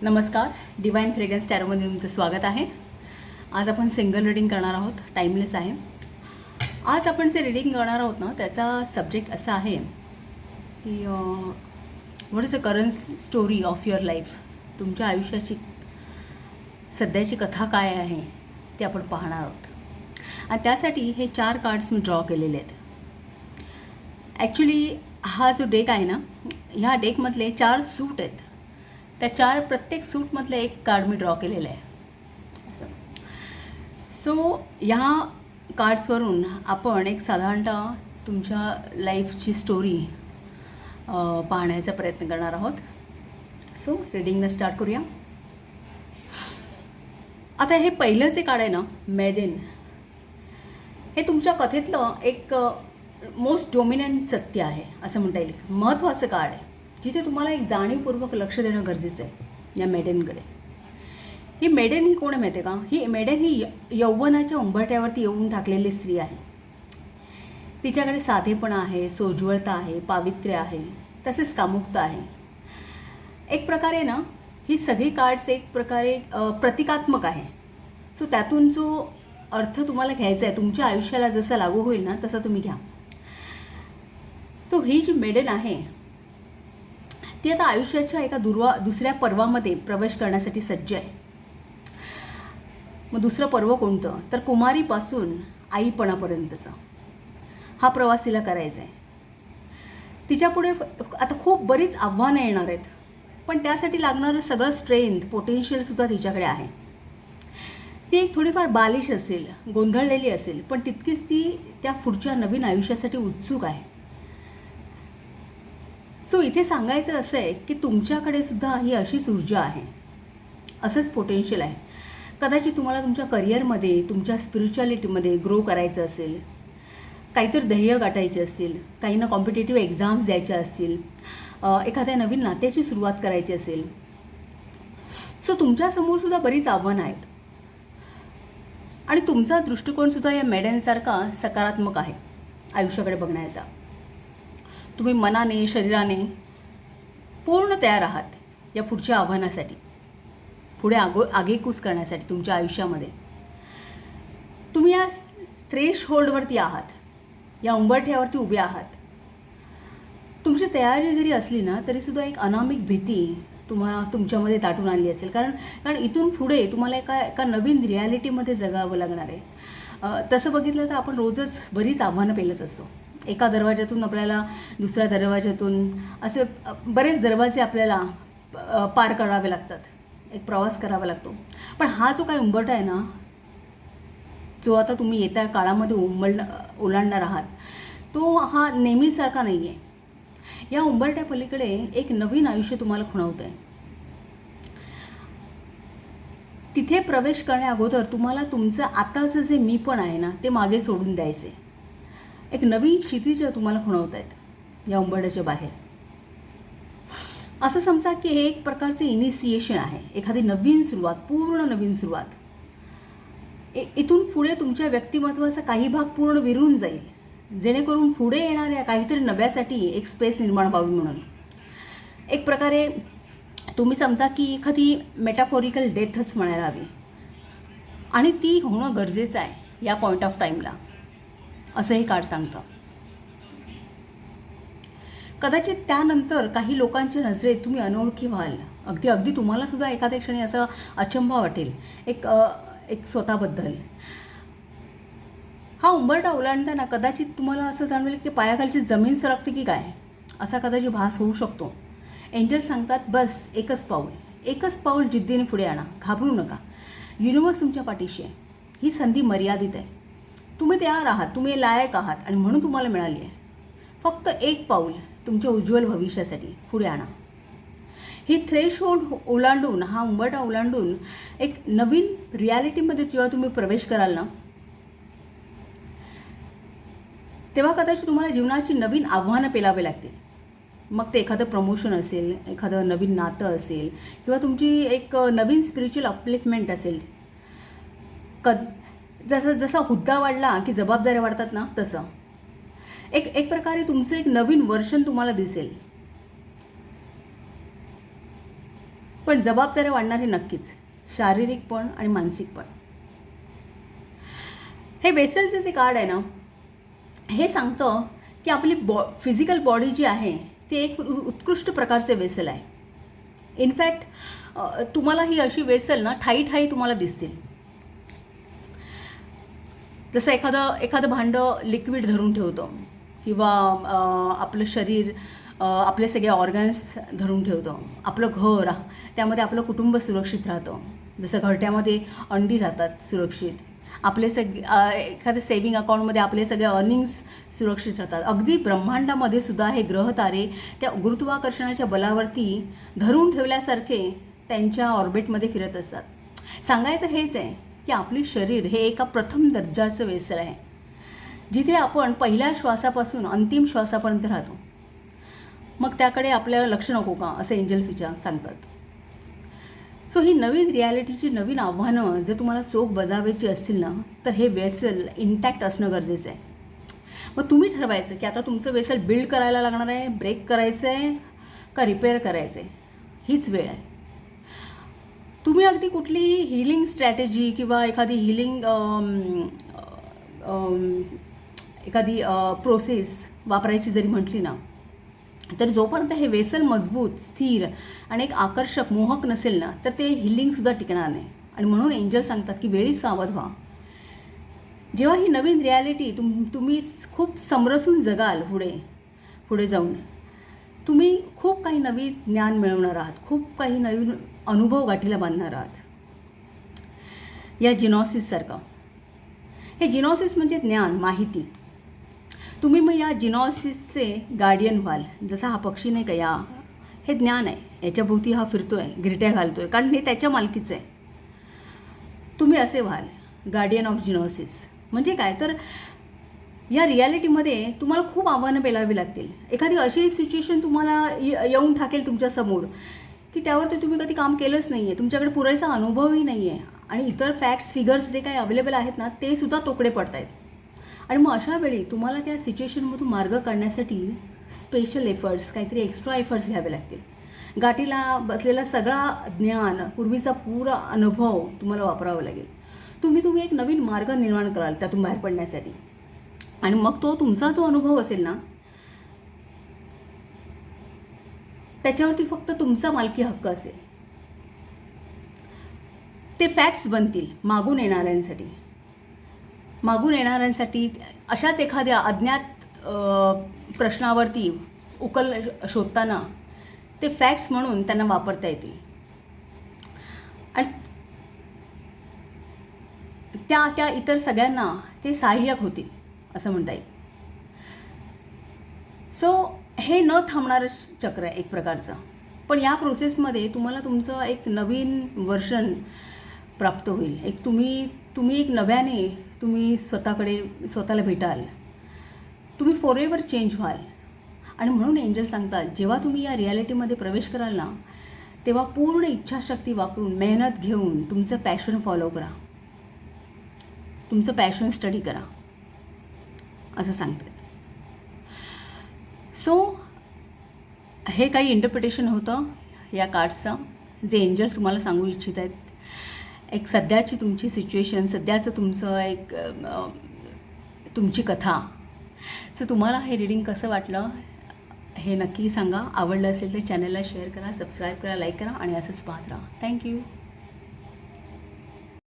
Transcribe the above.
नमस्कार, divine fragrance टॅरोमध्ये तुमचं स्वागत आहे. आज आपण सिंगल रीडिंग करणार आहोत, टाईमलेस आहे. आज आपण जे रीडिंग करणार आहोत ना, त्याचा सब्जेक्ट असा आहे की what is a current story of your life. तुमच्या आयुष्याची सध्याची कथा काय आहे ते आपण पाहणार आहोत. आणि त्यासाठी हे 4 कार्ड्स मी ड्रॉ केलेले आहेत. ॲक्च्युली हा जो डेक आहे ना, ह्या डेकमधले 4 सूट आहेत. त्या प्रत्येक सूटमधलं एक कार्ड मी ड्रॉ केलेलं आहे. सो ह्या कार्ड्सवरून आपण एक साधारणतः तुमच्या लाईफची स्टोरी पाहण्याचा प्रयत्न करणार आहोत. सो रीडिंगला स्टार्ट करूया. आता हे पहिलं जे कार्ड आहे ना, मेडेन, हे तुमच्या कथेतलं एक मोस्ट डोमिनंट सत्य आहे असं म्हणता येईल. महत्त्वाचं कार्ड आहे जिथे तुम्हाला एक जाणीवपूर्वक लक्ष देणं गरजेचं आहे या मेडेनकडे. ही मेडेन ही कोण आहे माहिती आहे का? ही मेडेन ही यौवनाच्या उंबरठ्यावरती येऊन टाकलेली स्त्री आहे. तिच्याकडे साधेपणा आहे, सोज्वळता आहे, पावित्र्य आहे, तसेच कामुकता आहे. एक प्रकारे ना ही सगळी कार्ड्स एक प्रकारे प्रतिकात्मक आहे. सो त्यातून जो अर्थ तुम्हाला घ्यायचा आहे, तुमच्या आयुष्याला जसं लागू होईल ना तसं तुम्ही घ्या. सो ही जी मेडेन आहे ती आता आयुष्याच्या एका दुसऱ्या पर्वामध्ये प्रवेश करण्यासाठी सज्ज आहे. मग दुसरं पर्व कोणतं? तर कुमारीपासून आईपणापर्यंतचा हा प्रवास तिला करायचा आहे. तिच्यापुढे आता खूप बरीच आव्हानं येणार आहेत, पण त्यासाठी लागणारं सगळं स्ट्रेंथ, पोटेन्शियलसुद्धा तिच्याकडे आहे. ती एक थोडीफार बालिश असेल, गोंधळलेली असेल, पण तितकीच ती त्या पुढच्या नवीन आयुष्यासाठी उत्सुक आहे. सो इथे सांगायचं असं आहे की तुमच्याकडे सुद्धा ही अशीच ऊर्जा आहे, असंच पोटेन्शियल आहे. कदाचित तुम्हाला तुमच्या करिअरमध्ये, तुमच्या स्पिरिच्युअलिटीमध्ये ग्रो करायचं असेल, काहीतरी ध्येय गाठायचे असतील, काहींना कॉम्पिटेटिव्ह एक्झाम्स द्यायच्या असतील, एखाद्या नवीन नात्याची सुरुवात करायची असेल. सो तुमच्यासमोरसुद्धा बरीच आव्हानं आहेत आणि तुमचा दृष्टिकोनसुद्धा या मेडेनसारखा सकारात्मक आहे आयुष्याकडे बघण्याचा. तुम्ही मनाने, शरीराने पूर्ण तयार आहात या पुढच्या आव्हानासाठी, पुढे आगेकूच करण्यासाठी. तुमच्या आयुष्यामध्ये तुम्ही या थ्रेश होल्डवरती आहात, या उंबरठ्यावरती उभे आहात. तुमची तयारी जरी असली ना तरीसुद्धा एक अनामिक भीती तुम्हाला तुमच्यामध्ये दाटून आली असेल. कारण इथून पुढे तुम्हाला एका नवीन रिॲलिटीमध्ये जगावं लागणार आहे. तसं बघितलं तर आपण रोजच बरीच आव्हानं पेलत असतो. एका दरवाज्यातून आपल्याला दुसऱ्या दरवाज्यातून असे बरेच दरवाजे आपल्याला पार करावे लागतात, एक प्रवास करावा लागतो. पण हा जो काही उंबरठा आहे ना, जो आता तुम्ही येत्या काळामध्ये ओलांडणार आहात, तो हा नेहमीसारखा नाही आहे. या उंबरठ्या पलीकडे एक नवीन आयुष्य तुम्हाला खुणवतं आहे. तिथे प्रवेश करण्या अगोदर तुम्हाला तुमचं आताचं जे मी पण आहे ना ते मागे सोडून द्यायचं आहे. एक नवीन क्षितिज तुम्हाला खुणवत आहेत या उंबरठ्याच्या बाहेर. असं समजा की हे एक प्रकारचे इनिशिएशन आहे, एखादी नवीन सुरुवात, पूर्ण नवीन सुरुवात. इथून पुढे तुमच्या व्यक्तिमत्वाचा काही भाग पूर्ण विरून जाईल, जेणेकरून पुढे येणाऱ्या काहीतरी नव्यासाठी एक स्पेस निर्माण व्हावी म्हणून. एक प्रकारे तुम्ही समजा की एखादी मेटाफोरिकल डेथच म्हणायला हवी आणि ती होणं गरजेचं आहे या पॉईंट ऑफ टाईमला, असं हे कार्ड सांगतं. कदाचित त्यानंतर काही लोकांच्या नजरेत तुम्ही अनोळखी व्हाल. अगदी तुम्हाला सुद्धा एखाद्या क्षणी असं अचंबा वाटेल एक स्वतःबद्दल. हा उंबरठा ओलांडताना कदाचित तुम्हाला असं जाणवेल की पायाखालची जमीन सरकते की काय, असा कदाचित भास होऊ शकतो. एंजल सांगतात, बस एकच पाऊल जिद्दीने पुढे आणा, घाबरू नका. युनिवर्स तुमच्या पाठीशी आहे. ही संधी मर्यादित आहे. तुम्ही तयार आहात, तुम्ही लायक आहात आणि म्हणून तुम्हाला मिळाली आहे. फक्त एक पाऊल तुमच्या उज्ज्वल भविष्यासाठी पुढे आणा. ही थ्रेशहोल्ड ओलांडून, हा उंबरठा ओलांडून एक नवीन रिॲलिटीमध्ये जेव्हा तुम्ही प्रवेश कराल ना, तेव्हा कदाचित तुम्हाला जीवनाची नवीन आव्हानं पेलावे लागतील. मग ते एखादं प्रमोशन असेल, एखादं नवीन नातं असेल, किंवा तुमची एक नवीन स्पिरिच्युअल अपलिफ्टमेंट असेल. जसा हुद्दा वाढला की जबाबदाऱ्या वाढतात ना, तसं एक प्रकारे तुमचं एक नवीन वर्षन तुम्हाला दिसेल. पण जबाबदाऱ्या वाढणार हे नक्कीच, शारीरिक पण आणि मानसिक पण. हे वेसलचे जे कार्ड आहे ना, हे सांगतं की आपली फिजिकल बॉडी जी आहे ती एक उत्कृष्ट प्रकारचे वेसल आहे. इनफॅक्ट तुम्हाला ही अशी वेसल ना ठाई ठाई तुम्हाला दिसतील. जसं एखादं भांडं लिक्विड धरून ठेवतं किंवा आपलं शरीर आपले सगळे ऑर्गन्स धरून ठेवतं. आपलं घर, त्यामध्ये आपलं कुटुंब सुरक्षित राहतं. जसं घरट्यामध्ये अंडी राहतात सुरक्षित. आपले एखाद्या सेविंग अकाउंटमध्ये आपले सगळे अर्निंग्स सुरक्षित राहतात. अगदी ब्रह्मांडामध्ये सुद्धा हे ग्रह तारे त्या गुरुत्वाकर्षणाच्या बलावरती धरून ठेवल्यासारखे त्यांच्या ऑर्बिटमध्ये फिरत असतात. सांगायचं हेच आहे की आपले शरीर हे एका प्रथम दर्जाचं वेसल आहे, जिथे आपण पहिल्या श्वासापासून अंतिम श्वासापर्यंत राहतो. मग त्याकडे आपल्याला लक्ष नको का, असं एंजल फिचा सांगतात. सो ही नवीन रिॲलिटीची नवीन आव्हानं जर तुम्हाला चोख बजावायची असतील ना, तर हे वेसल इंटॅक्ट असणं गरजेचं आहे. मग तुम्ही ठरवायचं की आता तुमचं वेसल बिल्ड करायला लागणार आहे, ब्रेक करायचं आहे का रिपेअर करायचं आहे. हीच वेळ आहे. तुम्ही अगदी कुठलीही हिलिंग स्ट्रॅटेजी किंवा एखादी हिलिंग एखादी प्रोसेस वापरायची जरी म्हटली ना, तर जोपर्यंत हे वेसल मजबूत, स्थिर आणि एक आकर्षक, मोहक नसेल ना, तर ते हिलिंगसुद्धा टिकणार नाही. आणि म्हणून एंजल सांगतात की वेळीच सावध व्हा. जेव्हा ही नवीन रिॲलिटी तुम्ही खूप समरसून जगाल, पुढे जाऊन तुम्ही खूप काही नवीन ज्ञान मिळवणार आहात, खूप काही नवीन अनुभव गाठीला बांधणार आहात. या जिनॉसिससारखं. हे जिनॉसिस म्हणजे ज्ञान, माहिती. तुम्ही मग या जिनॉसिसचे गार्डियन व्हाल. जसा हा पक्षी नाही का, हे ज्ञान आहे, याच्याभोवती हा फिरतो आहे, गिरट्या घालतो आहे, कारण हे त्याच्या मालकीचं आहे. तुम्ही असे व्हाल, गार्डियन ऑफ जिनॉसिस. म्हणजे काय, तर या रिॲलिटीमध्ये तुम्हाला खूप आव्हानं पेलावी लागतील. एखादी अशी सिच्युएशन तुम्हाला येऊन ठाकेल तुमच्यासमोर की त्यावरती तुम्ही कधी काम केलंच नाही आहे, तुमच्याकडे पुरेसा अनुभवही नाही आहे, आणि इतर फॅक्ट्स, फिगर्स जे काही अवेलेबल आहेत ना, ते सुद्धा तोकडे पडत आहेत. आणि मग अशा वेळी तुम्हाला त्या सिच्युएशनमधून मार्ग काढण्यासाठी स्पेशल एफर्ट्स, काहीतरी एक्स्ट्रा एफर्ट्स घ्यावे लागतील. गाठीला बसलेला सगळा ज्ञान, पूर्वीचा पुरा अनुभव तुम्हाला वापरावा लागेल. तुम्ही एक नवीन मार्ग निर्माण कराल त्यातून बाहेर पडण्यासाठी. आणि मग तो तुमचा जो अनुभव असेल ना, त्याच्यावरती फक्त तुमचा मालकी हक्क असेल. ते फॅक्ट्स बनतील मागून येणाऱ्यांसाठी अशाच एखाद्या अज्ञात प्रश्नावरती उकल शोधताना ते फॅक्ट्स म्हणून त्यांना वापरता येतील. आणि त्या इतर सगळ्यांना ते सहाय्यक होतील असं म्हणता येईल. सो हे न थांबणारं चक्र आहे एक प्रकारचं. पण या प्रोसेसमध्ये तुम्हाला तुमचं एक नवीन वर्जन प्राप्त होईल. एक तुम्ही एक नव्याने तुम्ही स्वतःला भेटाल. तुम्ही फॉरएव्हर चेंज व्हाल. आणि म्हणून एंजल सांगतात, जेव्हा तुम्ही या रिॲलिटीमध्ये प्रवेश कराल ना, तेव्हा पूर्ण इच्छाशक्ती वापरून, मेहनत घेऊन तुमचं पॅशन फॉलो करा, तुमचं पॅशन स्टडी करा, असं सांगतात. सो हे काही इंटरप्रिटेशन होतं या कार्ड्सचं, जे एंजल्स तुम्हाला सांगू इच्छित आहेत. एक सध्याची तुमची सिच्युएशन, सध्याचं तुमचं एक तुमची कथा. सो तुम्हाला हे रीडिंग कसं वाटलं हे नक्की सांगा. आवडलं असेल तर चॅनलला शेअर करा, सबस्क्राईब करा, लाईक करा आणि असंच पाहत राहा. थँक्यू.